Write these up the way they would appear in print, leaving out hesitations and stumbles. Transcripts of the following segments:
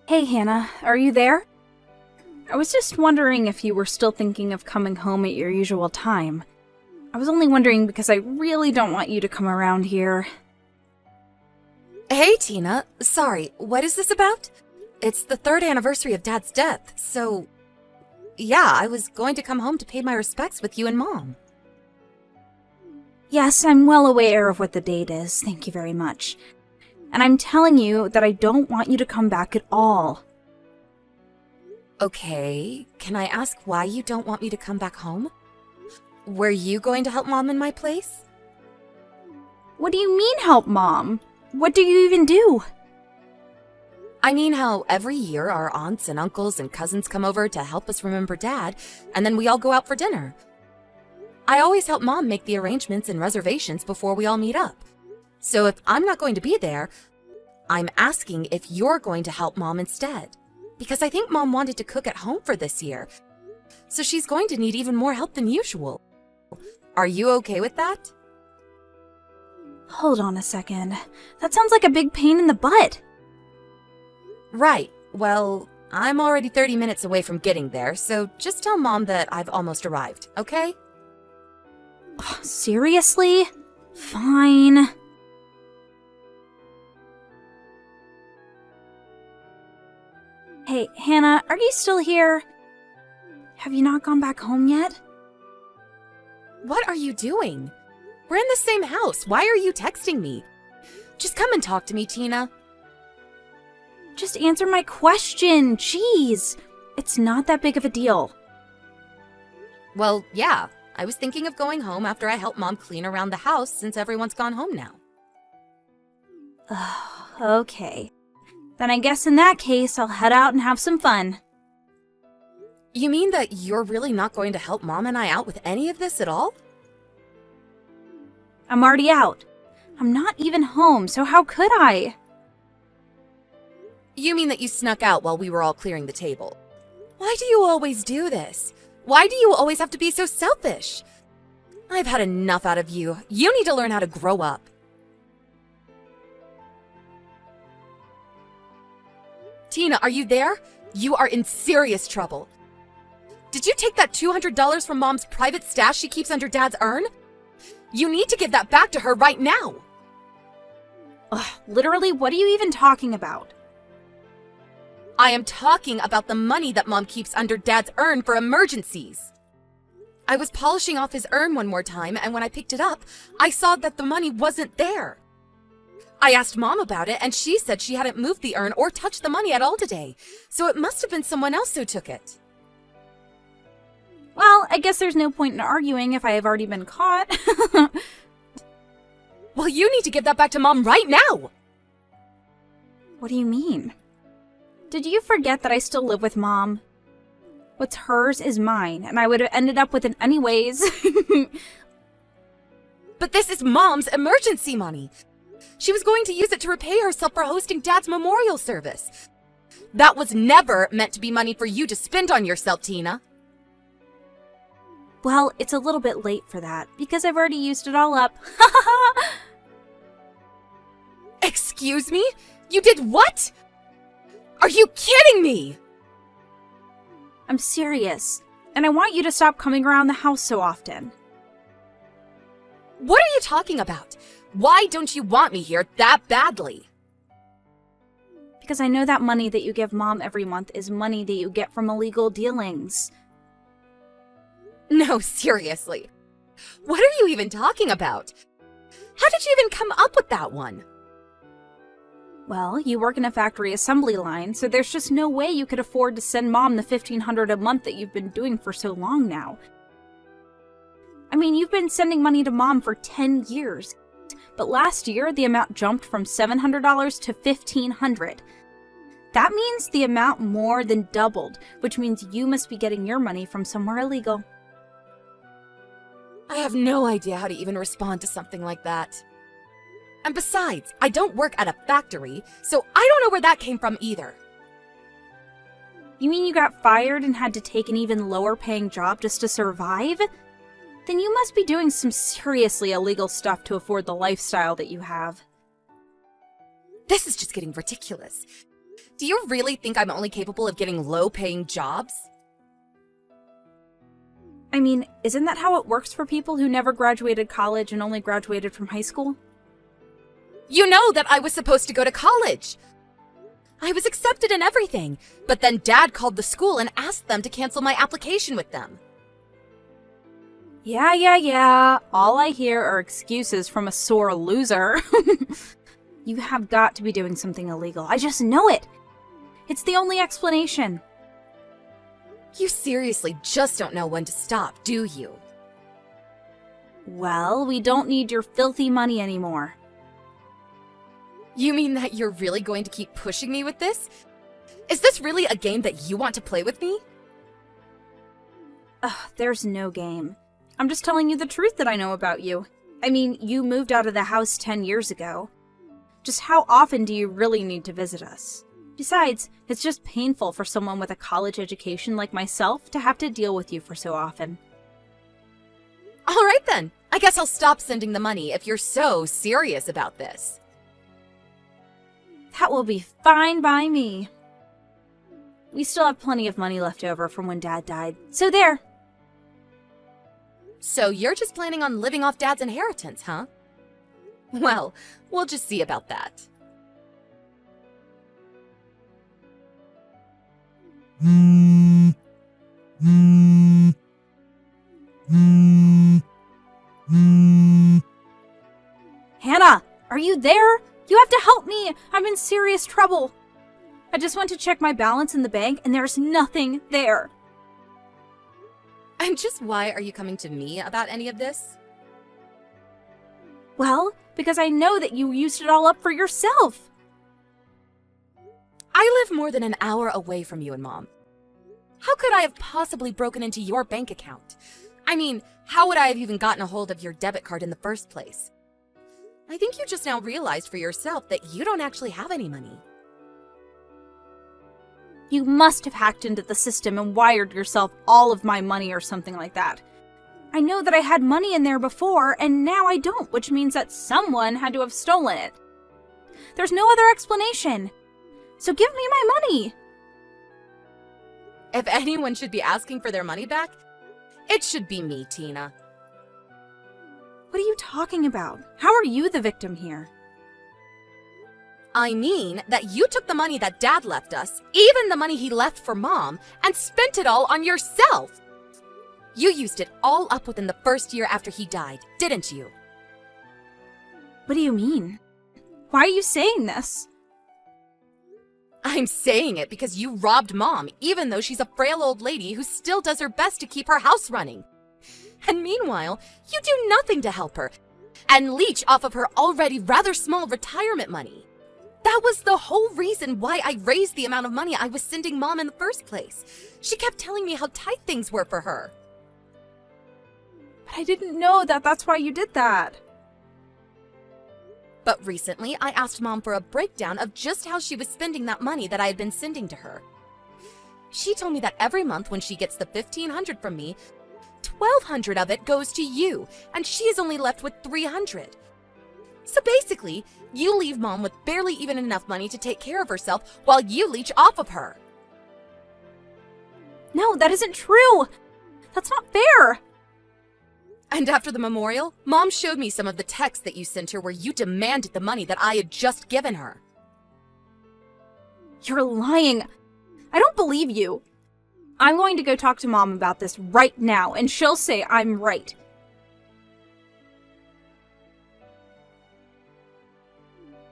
Hey Hannah, are you there? I was just wondering if you were still thinking of coming home at your usual time. I was only wondering because I really don't want you to come around here. Hey, Tina. Sorry, what is this about? It's the 3rd anniversary of Dad's death, so... Yeah, I was going to come home to pay my respects with you and Mom. Yes, I'm well aware of what the date is, thank you very much. And I'm telling you that I don't want you to come back at all. Okay, can I ask why you don't want me to come back home? Were you going to help Mom in my place? What do you mean, help Mom? What do you even do? I mean how every year our aunts and uncles and cousins come over to help us remember Dad, and then we all go out for dinner. I always help Mom make the arrangements and reservations before we all meet up. So if I'm not going to be there, I'm asking if you're going to help Mom instead. Because I think Mom wanted to cook at home for this year. So she's going to need even more help than usual. Are you okay with that? Hold on a second. That sounds like a big pain in the butt. Right. Well, I'm already 30 minutes away from getting there, so just tell Mom that I've almost arrived, okay? Seriously? Fine. Hey, Hannah, are you still here? Have you not gone back home yet? What are you doing? We're in the same house. Why are you texting me? Just come and talk to me, Tina. Just answer my question. Jeez. It's not that big of a deal. Well, yeah. I was thinking of going home after I help Mom clean around the house since everyone's gone home now. Okay. Then I guess in that case, I'll head out and have some fun. You mean that you're really not going to help Mom and I out with any of this at all? I'm already out. I'm not even home, so how could I? You mean that you snuck out while we were all clearing the table? Why do you always do this? Why do you always have to be so selfish? I've had enough out of you. You need to learn how to grow up. Tina, are you there? You are in serious trouble. Did you take that $200 from Mom's private stash she keeps under Dad's urn? You need to give that back to her right now. Literally, what are you even talking about? I am talking about the money that Mom keeps under Dad's urn for emergencies. I was polishing off his urn one more time, and when I picked it up, I saw that the money wasn't there. I asked Mom about it, and she said she hadn't moved the urn or touched the money at all today, so it must have been someone else who took it. Well, I guess there's no point in arguing if I have already been caught. Well, you need to give that back to Mom right now! What do you mean? Did you forget that I still live with Mom? What's hers is mine, and I would have ended up with it anyways. But this is Mom's emergency money. She was going to use it to repay herself for hosting Dad's memorial service. That was never meant to be money for you to spend on yourself, Tina. Well, it's a little bit late for that, because I've already used it all up. Excuse me? You did what? Are you kidding me? I'm serious, and I want you to stop coming around the house so often. What are you talking about? Why don't you want me here that badly? Because I know that money that you give Mom every month is money that you get from illegal dealings. No, seriously. What are you even talking about? How did you even come up with that one? Well, you work in a factory assembly line, so there's just no way you could afford to send Mom the $1,500 a month that you've been doing for so long now. I mean, you've been sending money to Mom for 10 years, but last year the amount jumped from $700 to $1,500. That means the amount more than doubled, which means you must be getting your money from somewhere illegal. I have no idea how to even respond to something like that. And besides, I don't work at a factory, so I don't know where that came from either. You mean you got fired and had to take an even lower paying job just to survive? Then you must be doing some seriously illegal stuff to afford the lifestyle that you have. This is just getting ridiculous. Do you really think I'm only capable of getting low-paying jobs? I mean, isn't that how it works for people who never graduated college and only graduated from high school? You know that I was supposed to go to college. I was accepted and everything, but then Dad called the school and asked them to cancel my application with them. Yeah. All I hear are excuses from a sore loser. You have got to be doing something illegal. I just know it. It's the only explanation. You seriously just don't know when to stop, do you? Well, we don't need your filthy money anymore. You mean that you're really going to keep pushing me with this? Is this really a game that you want to play with me? Ugh, there's no game. I'm just telling you the truth that I know about you. I mean, you moved out of the house 10 years ago. Just how often do you really need to visit us? Besides, it's just painful for someone with a college education like myself to have to deal with you for so often. All right then. I guess I'll stop sending the money if you're so serious about this. That will be fine by me. We still have plenty of money left over from when Dad died, so there. So you're just planning on living off Dad's inheritance, huh? Well, we'll just see about that. Hannah, are you there? You have to help me! I'm in serious trouble! I just went to check my balance in the bank and there's nothing there. And just why are you coming to me about any of this? Well, because I know that you used it all up for yourself. I live more than an hour away from you and Mom. How could I have possibly broken into your bank account? I mean, how would I have even gotten a hold of your debit card in the first place? I think you just now realized for yourself that you don't actually have any money. You must have hacked into the system and wired yourself all of my money or something like that. I know that I had money in there before, and now I don't, which means that someone had to have stolen it. There's no other explanation. So give me my money! If anyone should be asking for their money back, it should be me, Tina. What are you talking about? How are you the victim here? I mean that you took the money that Dad left us, even the money he left for Mom, and spent it all on yourself. You used it all up within the first year after he died, didn't you? What do you mean? Why are you saying this? I'm saying it because you robbed Mom, even though she's a frail old lady who still does her best to keep her house running. And meanwhile, you do nothing to help her and leech off of her already rather small retirement money. That was the whole reason why I raised the amount of money I was sending Mom in the first place. She kept telling me how tight things were for her. But I didn't know that that's why you did that. But recently, I asked Mom for a breakdown of just how she was spending that money that I had been sending to her. She told me that every month when she gets the $1,500 from me, $1,200 of it goes to you, and she is only left with $300. So basically, you leave Mom with barely even enough money to take care of herself while you leech off of her. No, that isn't true. That's not fair. And after the memorial, Mom showed me some of the texts that you sent her where you demanded the money that I had just given her. You're lying. I don't believe you. I'm going to go talk to Mom about this right now, and she'll say I'm right.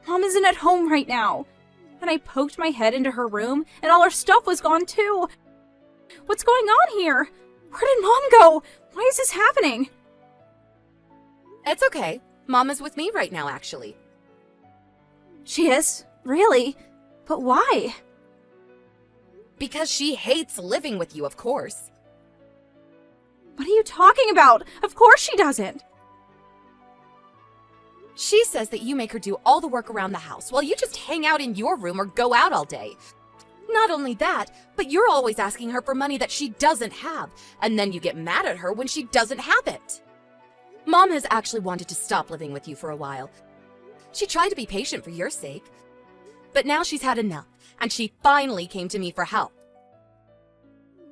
Mom isn't at home right now. And I poked my head into her room, and all her stuff was gone too. What's going on here? Where did Mom go? Why is this happening? It's okay. Mom is with me right now, actually. She is? Really? But why? Because she hates living with you, of course. What are you talking about? Of course she doesn't. She says that you make her do all the work around the house while you just hang out in your room or go out all day. Not only that, but you're always asking her for money that she doesn't have, and then you get mad at her when she doesn't have it. Mom has actually wanted to stop living with you for a while. She tried to be patient for your sake, but now she's had enough, and she finally came to me for help.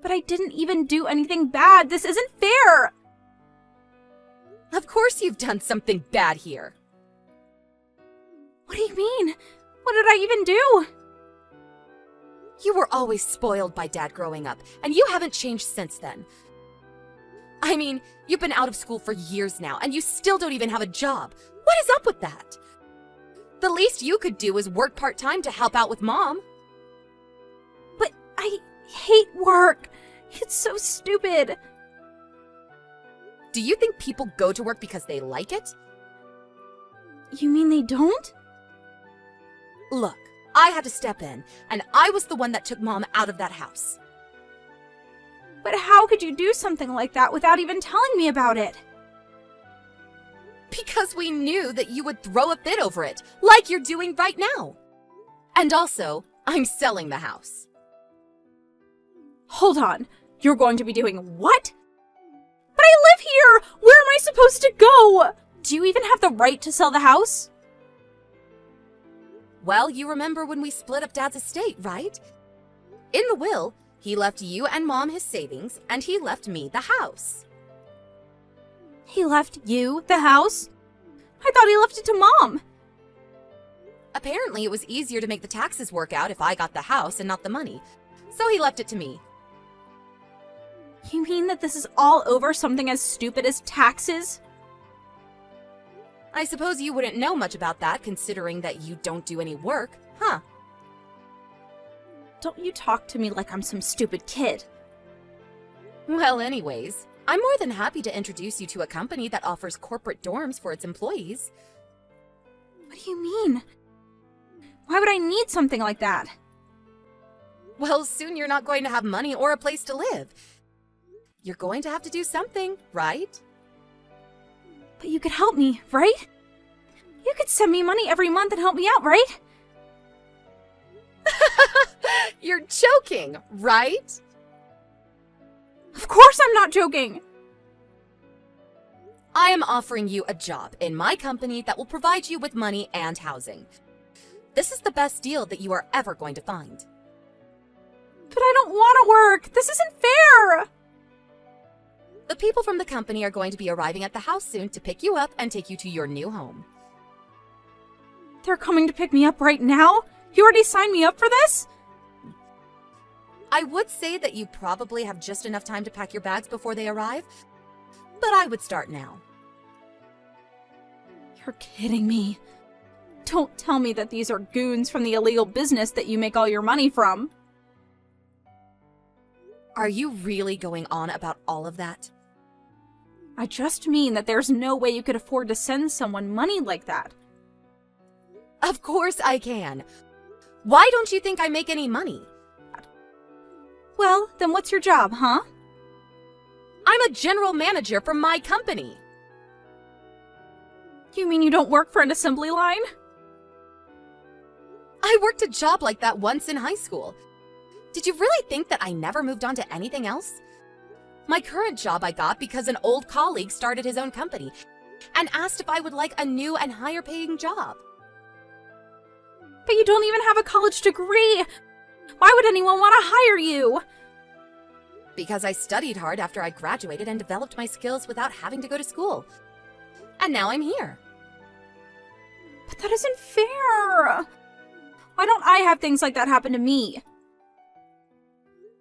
But I didn't even do anything bad. This isn't fair. Of course you've done something bad here. What do you mean? What did I even do? You were always spoiled by Dad growing up, and you haven't changed since then. I mean, you've been out of school for years now, and you still don't even have a job. What is up with that? The least you could do is work part-time to help out with Mom. But I hate work. It's so stupid. Do you think people go to work because they like it? You mean they don't? Look, I had to step in, and I was the one that took Mom out of that house. But how could you do something like that without even telling me about it? Because we knew that you would throw a fit over it, like you're doing right now. And also, I'm selling the house. Hold on. You're going to be doing what? But I live here! Where am I supposed to go? Do you even have the right to sell the house? Well, you remember when we split up Dad's estate, right? In the will, he left you and Mom his savings, and he left me the house. He left you the house? I thought he left it to Mom. Apparently, it was easier to make the taxes work out if I got the house and not the money, so he left it to me. You mean that this is all over something as stupid as taxes? I suppose you wouldn't know much about that considering that you don't do any work, huh? Don't you talk to me like I'm some stupid kid. Well, anyways, I'm more than happy to introduce you to a company that offers corporate dorms for its employees. What do you mean? Why would I need something like that? Well, soon you're not going to have money or a place to live. You're going to have to do something, right? But you could help me, right? You could send me money every month and help me out, right? You're joking, right? Of course I'm not joking! I am offering you a job in my company that will provide you with money and housing. This is the best deal that you are ever going to find. But I don't want to work! This isn't fair! The people from the company are going to be arriving at the house soon to pick you up and take you to your new home. They're coming to pick me up right now? You already signed me up for this? I would say that you probably have just enough time to pack your bags before they arrive, but I would start now. You're kidding me. Don't tell me that these are goons from the illegal business that you make all your money from. Are you really going on about all of that? I just mean that there's no way you could afford to send someone money like that. Of course I can. Why don't you think I make any money? Well, then what's your job, huh? I'm a general manager for my company. You mean you don't work for an assembly line? I worked a job like that once in high school. Did you really think that I never moved on to anything else? My current job I got because an old colleague started his own company and asked if I would like a new and higher paying job. But you don't even have a college degree! Why would anyone want to hire you? Because I studied hard after I graduated and developed my skills without having to go to school. And now I'm here. But that isn't fair! Why don't I have things like that happen to me?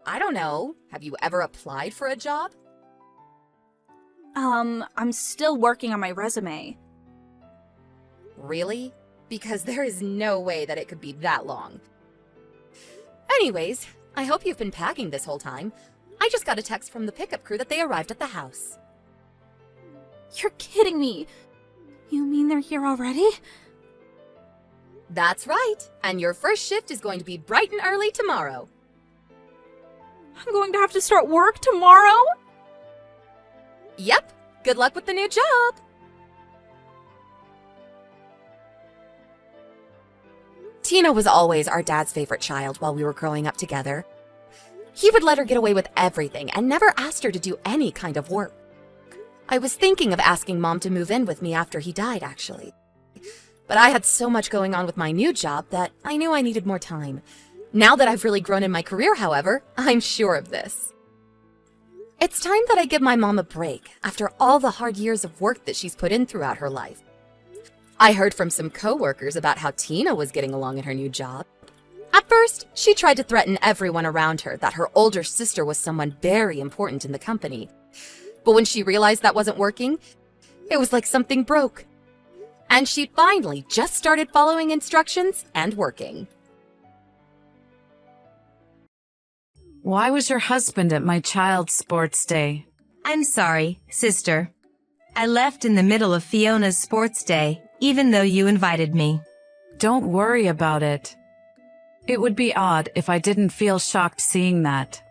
I don't know. Have you ever applied for a job? I'm still working on my resume. Really? Because there is no way that it could be that long. Anyways, I hope you've been packing this whole time. I just got a text from the pickup crew that they arrived at the house. You're kidding me! You mean they're here already? That's right, and your first shift is going to be bright and early tomorrow. I'm going to have to start work tomorrow? Yep, good luck with the new job! Tina was always our dad's favorite child while we were growing up together. He would let her get away with everything and never asked her to do any kind of work. I was thinking of asking Mom to move in with me after he died, actually. But I had so much going on with my new job that I knew I needed more time. Now that I've really grown in my career, however, I'm sure of this. It's time that I give my mom a break after all the hard years of work that she's put in throughout her life. I heard from some coworkers about how Tina was getting along in her new job. At first, she tried to threaten everyone around her that her older sister was someone very important in the company. But when she realized that wasn't working, it was like something broke. And she finally just started following instructions and working. Why was your husband at my child's sports day? I'm sorry, sister. I left in the middle of Fiona's sports day, even though you invited me. Don't worry about it. It would be odd if I didn't feel shocked seeing that.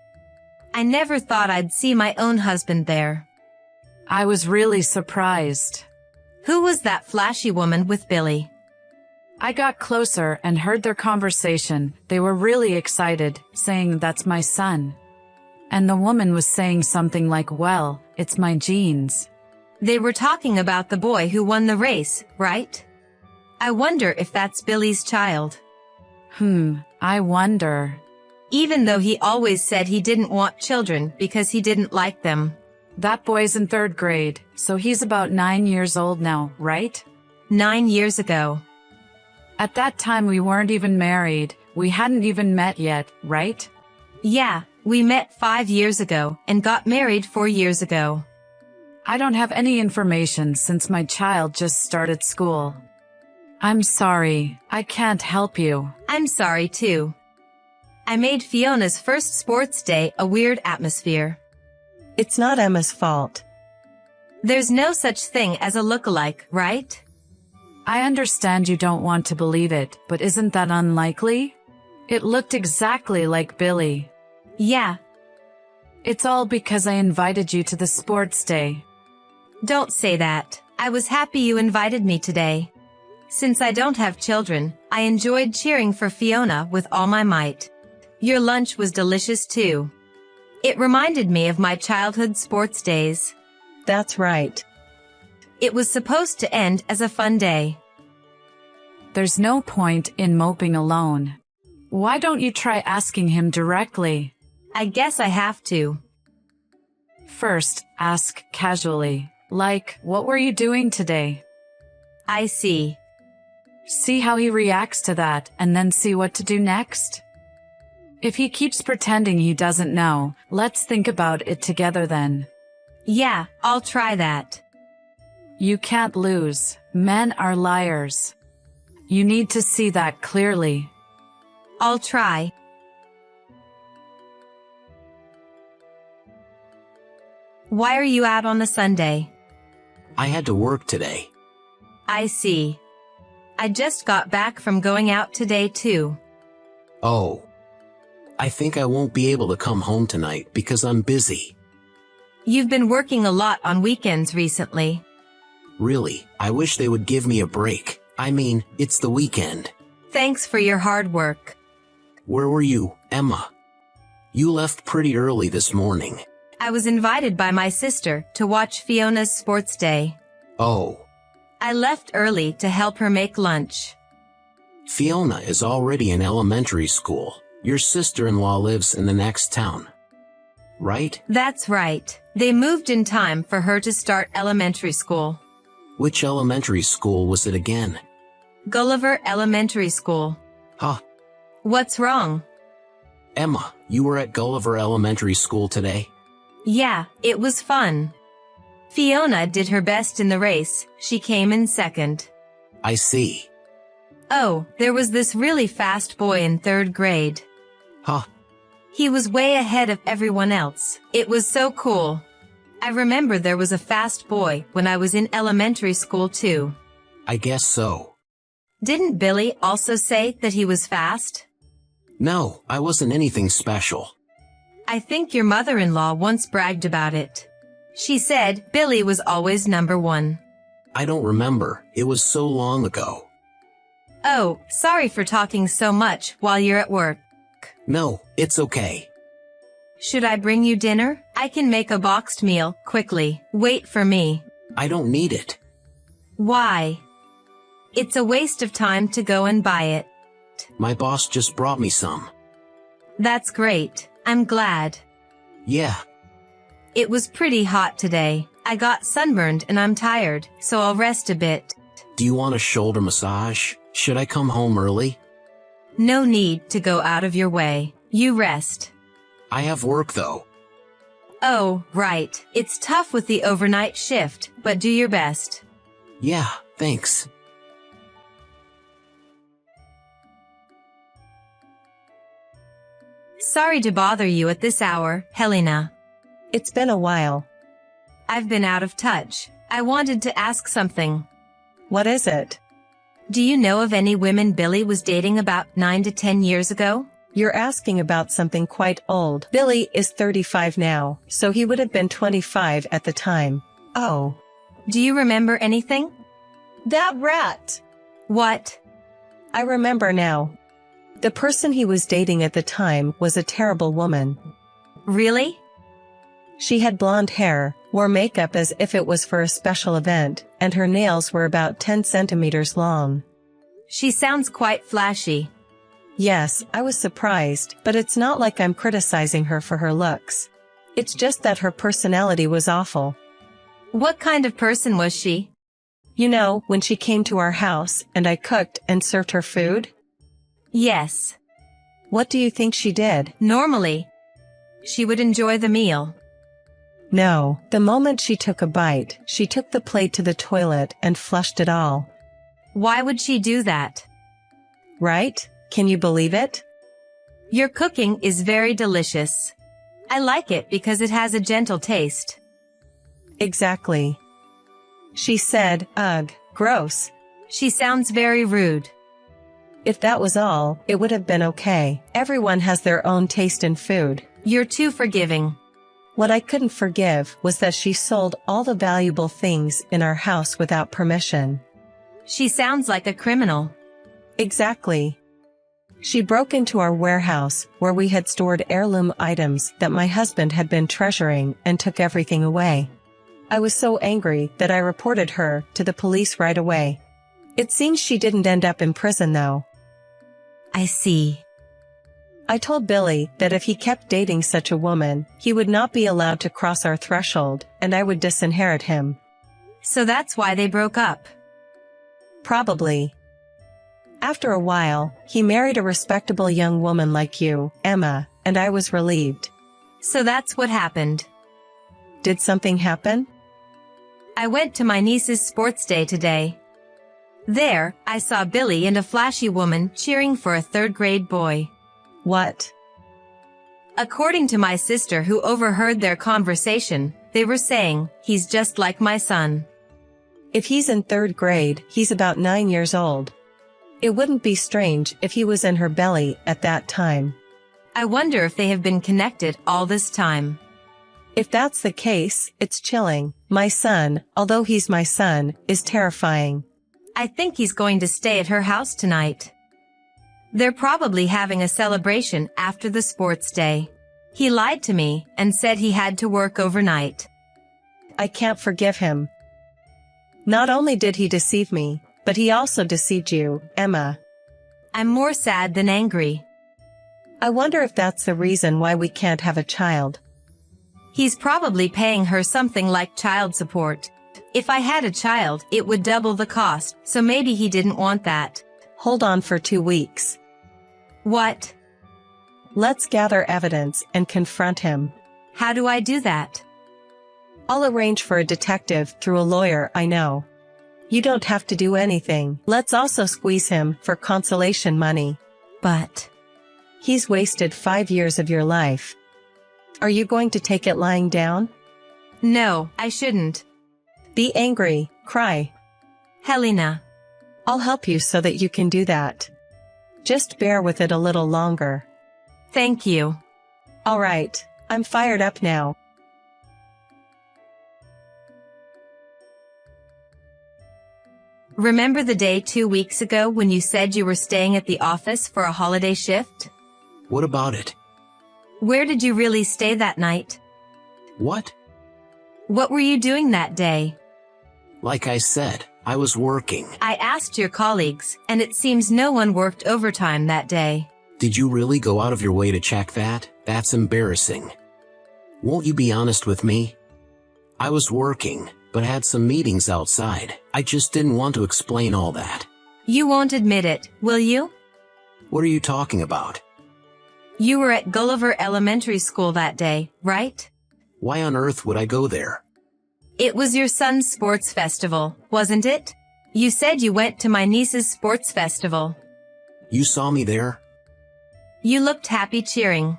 I never thought I'd see my own husband there. I was really surprised. Who was that flashy woman with Billy? I got closer and heard their conversation. They were really excited, saying that's my son. And the woman was saying something like, well, it's my genes. They were talking about the boy who won the race, right? I wonder if that's Billy's child. I wonder. Even though he always said he didn't want children because he didn't like them. That boy's in 3rd grade, so he's about 9 years old now, right? 9 years ago. At that time we weren't even married. We hadn't even met yet, right? Yeah, we met 5 years ago and got married 4 years ago. I don't have any information since my child just started school. I'm sorry, I can't help you. I'm sorry too. I made Fiona's first sports day a weird atmosphere. It's not Emma's fault. There's no such thing as a look-alike, right? I understand you don't want to believe it, but isn't that unlikely? It looked exactly like Billy. Yeah. It's all because I invited you to the sports day. Don't say that. I was happy you invited me today. Since I don't have children, I enjoyed cheering for Fiona with all my might. Your lunch was delicious too. It reminded me of my childhood sports days. That's right. It was supposed to end as a fun day. There's no point in moping alone. Why don't you try asking him directly? I guess I have to. First, ask casually, like, what were you doing today? I see. See how he reacts to that, and then see what to do next. If he keeps pretending he doesn't know, let's think about it together then. Yeah, I'll try that. You can't lose. Men are liars. You need to see that clearly. I'll try. Why are you out on a Sunday? I had to work today. I see. I just got back from going out today too. Oh. I think I won't be able to come home tonight because I'm busy. You've been working a lot on weekends recently. Really, I wish they would give me a break. I mean, it's the weekend. Thanks for your hard work. Where were you, Emma? You left pretty early this morning. I was invited by my sister to watch Fiona's sports day. Oh. I left early to help her make lunch. Fiona is already in elementary school. Your sister-in-law lives in the next town. Right? That's right. They moved in time for her to start elementary school. Which elementary school was it again? Gulliver Elementary School. Huh. What's wrong? Emma, you were at Gulliver Elementary School today? Yeah, it was fun. Fiona did her best in the race. She came in second. I see. Oh, there was this really fast boy in 3rd grade. Huh. He was way ahead of everyone else. It was so cool. I remember there was a fast boy when I was in elementary school too. I guess so. Didn't Billy also say that he was fast? No, I wasn't anything special. I think your mother-in-law once bragged about it. She said Billy was always number 1. I don't remember. It was so long ago. Oh, sorry for talking so much while you're at work. No, it's okay. Should I bring you dinner? I can make a boxed meal quickly. Wait for me. I don't need it. Why? It's a waste of time to go and buy it. My boss just brought me some. That's great. I'm glad. Yeah, It was pretty hot today. I got sunburned and I'm tired, so I'll rest a bit. do you want a shoulder massage? Should I come home early? No need to go out of your way. You rest. I have work though. Oh, right. It's tough with the overnight shift, but do your best. Yeah, thanks. Sorry to bother you at this hour, Helena. It's been a while. I've been out of touch. I wanted to ask something. What is it? Do you know of any women Billy was dating about 9 to 10 years ago? You're asking about something quite old. Billy is 35 now, so he would have been 25 at the time. Oh. Do you remember anything? That rat! What? I remember now. The person he was dating at the time was a terrible woman. Really? She had blonde hair, wore makeup as if it was for a special event, and her nails were about 10 centimeters long. She sounds quite flashy. Yes, I was surprised, but it's not like I'm criticizing her for her looks. It's just that her personality was awful. What kind of person was she? You know, when she came to our house and I cooked and served her food? Yes. What do you think she did? Normally, she would enjoy the meal. No, the moment she took a bite, she took the plate to the toilet and flushed it all. Why would she do that? Right? Can you believe it? Your cooking is very delicious. I like it because it has a gentle taste. Exactly. She said, ugh, gross. She sounds very rude. If that was all, it would have been okay. Everyone has their own taste in food. You're too forgiving. What I couldn't forgive was that she sold all the valuable things in our house without permission. She sounds like a criminal. Exactly. She broke into our warehouse, where we had stored heirloom items that my husband had been treasuring, and took everything away. I was so angry that I reported her to the police right away. It seems she didn't end up in prison though. I see. I told Billy that if he kept dating such a woman, he would not be allowed to cross our threshold, and I would disinherit him. So that's why they broke up. Probably. After a while, he married a respectable young woman like you, Emma, and I was relieved. So that's what happened. Did something happen? I went to my niece's sports day today. There, I saw Billy and a flashy woman cheering for a third-grade boy. What? According to my sister who overheard their conversation, they were saying, he's just like my son. If he's in third grade, he's about 9 years old. It wouldn't be strange if he was in her belly at that time. I wonder if they have been connected all this time. If that's the case, it's chilling. My son, although he's my son, is terrifying. I think he's going to stay at her house tonight. They're probably having a celebration after the sports day. He lied to me and said he had to work overnight. I can't forgive him. Not only did he deceive me, but he also deceived you, Emma. I'm more sad than angry. I wonder if that's the reason why we can't have a child. He's probably paying her something like child support. If I had a child, it would double the cost, so maybe he didn't want that. Hold on for 2 weeks. What? Let's gather evidence and confront him. How do I do that? I'll arrange for a detective through a lawyer I know. You don't have to do anything. Let's also squeeze him for consolation money. But He's wasted 5 years of your life. Are you going to take it lying down? no, I shouldn't. Be angry, cry. Helena, I'll help you so that you can do that. Just bear with it a little longer. thank you. All right, I'm fired up now. Remember the day 2 weeks ago when you said you were staying at the office for a holiday shift? What about it? Where did you really stay that night? What? What were you doing that day? Like I said, I was working. I asked your colleagues, and it seems no one worked overtime that day. Did you really go out of your way to check that? That's embarrassing. Won't you be honest with me? I was working, but had some meetings outside. I just didn't want to explain all that. You won't admit it, will you? What are you talking about? You were at Gulliver Elementary School that day, right? Why on earth would I go there? It was your son's sports festival, wasn't it? You said you went to my niece's sports festival. You saw me there? You looked happy cheering.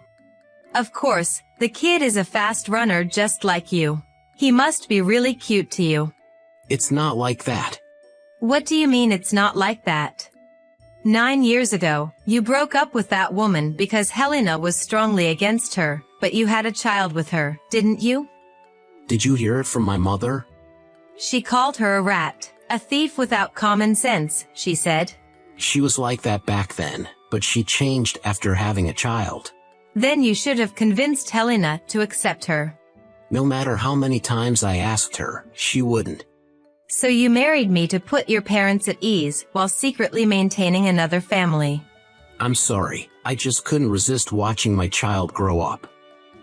Of course, the kid is a fast runner just like you. He must be really cute to you. It's not like that. What do you mean it's not like that? 9 years ago, you broke up with that woman because Helena was strongly against her, but you had a child with her, didn't you? Did you hear it from my mother? She called her a rat, a thief without common sense, she said. She was like that back then, but she changed after having a child. Then you should have convinced Helena to accept her. No matter how many times I asked her, she wouldn't. So you married me to put your parents at ease while secretly maintaining another family. I'm sorry, I just couldn't resist watching my child grow up.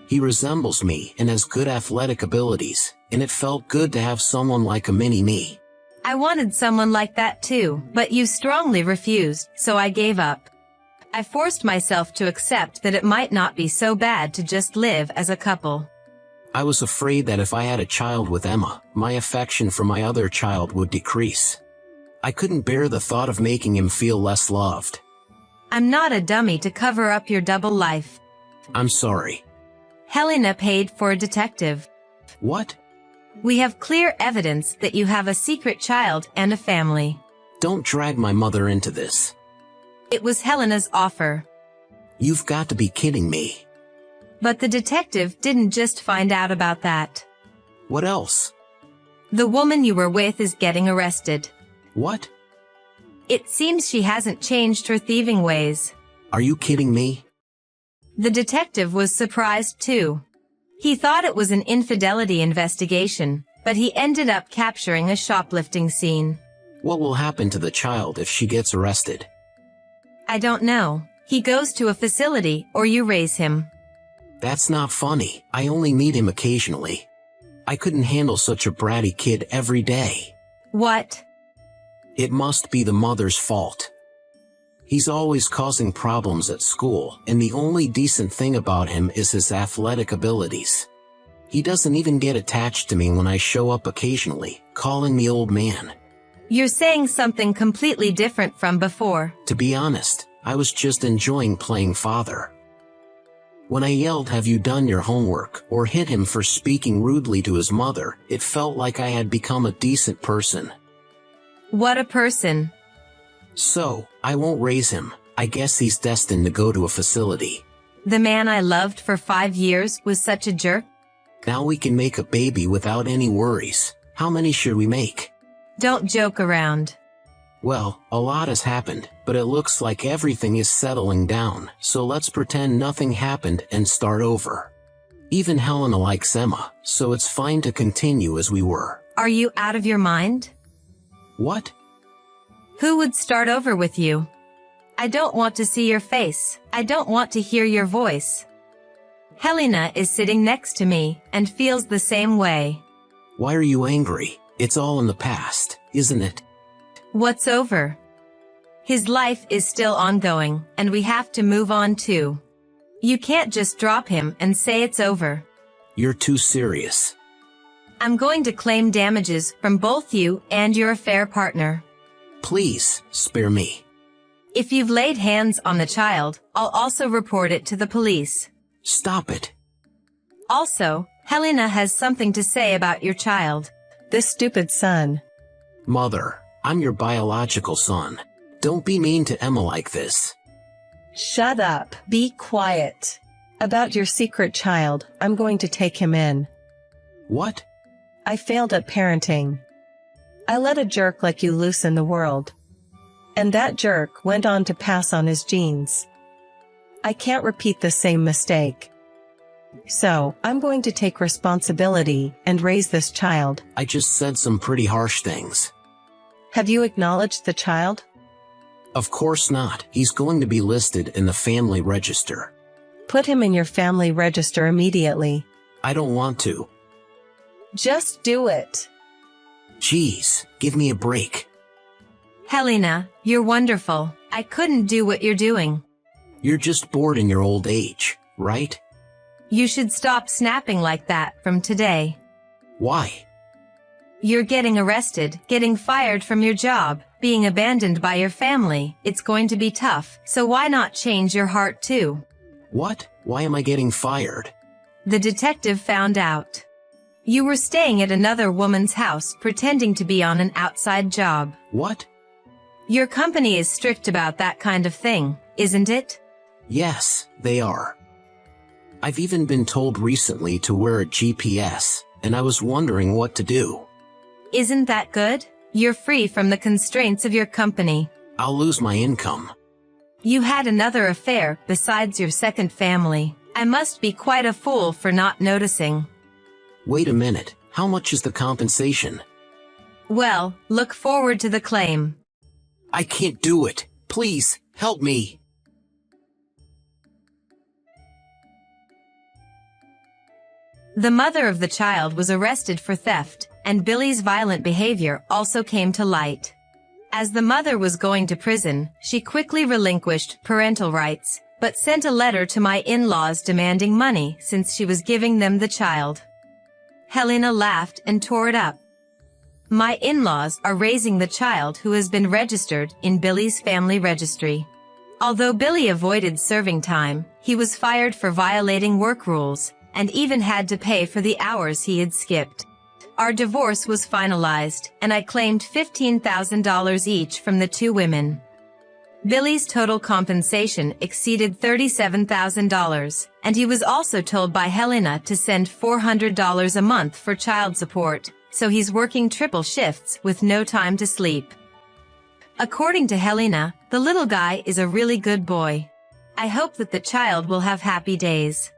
He resembles me and has good athletic abilities, and it felt good to have someone like a mini-me. I wanted someone like that too, but you strongly refused, so I gave up. I forced myself to accept that it might not be so bad to just live as a couple. I was afraid that if I had a child with Emma, my affection for my other child would decrease. I couldn't bear the thought of making him feel less loved. I'm not a dummy to cover up your double life. I'm sorry. Helena paid for a detective. What? We have clear evidence that you have a secret child and a family. Don't drag my mother into this. It was Helena's offer. You've got to be kidding me. But the detective didn't just find out about that. What else? The woman you were with is getting arrested. What? It seems she hasn't changed her thieving ways. Are you kidding me? The detective was surprised too. He thought it was an infidelity investigation, but he ended up capturing a shoplifting scene. What will happen to the child if she gets arrested? I don't know. He goes to a facility or you raise him. That's not funny. I only meet him occasionally. I couldn't handle such a bratty kid every day. What? It must be the mother's fault. He's always causing problems at school, and the only decent thing about him is his athletic abilities. He doesn't even get attached to me when I show up occasionally, calling me old man. You're saying something completely different from before. To be honest, I was just enjoying playing father. When I yelled, "Have you done your homework?" or hit him for speaking rudely to his mother, it felt like I had become a decent person. What a person. So, I won't raise him. I guess he's destined to go to a facility. The man I loved for 5 years was such a jerk. Now we can make a baby without any worries. How many should we make? Don't joke around. Well, a lot has happened, but it looks like everything is settling down, so let's pretend nothing happened and start over. Even Helena likes Emma, so it's fine to continue as we were. Are you out of your mind? What? Who would start over with you? I don't want to see your face. I don't want to hear your voice. Helena is sitting next to me and feels the same way. Why are you angry? It's all in the past, isn't it? What's over? His life is still ongoing, and we have to move on too. You can't just drop him and say it's over. You're too serious. I'm going to claim damages from both you and your affair partner. Please, spare me. If you've laid hands on the child, I'll also report it to the police. Stop it. Also, Helena has something to say about your child. This stupid son. Mother, I'm your biological son. Don't be mean to Emma like this. Shut up. Be quiet. About your secret child, I'm going to take him in. What? I failed at parenting. I let a jerk like you loose in the world. And that jerk went on to pass on his genes. I can't repeat the same mistake. So, I'm going to take responsibility and raise this child. I just said some pretty harsh things. Have you acknowledged the child? Of course not. He's going to be listed in the family register. Put him in your family register immediately. I don't want to. Just do it. Jeez, give me a break. Helena, you're wonderful. I couldn't do what you're doing. You're just bored in your old age, right? You should stop snapping like that from today. Why? You're getting arrested, getting fired from your job, being abandoned by your family. It's going to be tough, so why not change your heart too? What? Why am I getting fired? The detective found out. You were staying at another woman's house pretending to be on an outside job. What? Your company is strict about that kind of thing, isn't it? Yes, they are. I've even been told recently to wear a GPS, and I was wondering what to do. Isn't that good? You're free from the constraints of your company. I'll lose my income. You had another affair besides your second family. I must be quite a fool for not noticing. Wait a minute, how much is the compensation? Well, look forward to the claim. I can't do it. Please, help me. The mother of the child was arrested for theft, and Billy's violent behavior also came to light. As the mother was going to prison, she quickly relinquished parental rights, but sent a letter to my in-laws demanding money since she was giving them the child. Helena laughed and tore it up. My in-laws are raising the child who has been registered in Billy's family registry. Although Billy avoided serving time, he was fired for violating work rules, and even had to pay for the hours he had skipped. Our divorce was finalized, and I claimed $15,000 each from the two women. Billy's total compensation exceeded $37,000, and he was also told by Helena to send $400 a month for child support, so he's working triple shifts with no time to sleep. According to Helena, the little guy is a really good boy. I hope that the child will have happy days.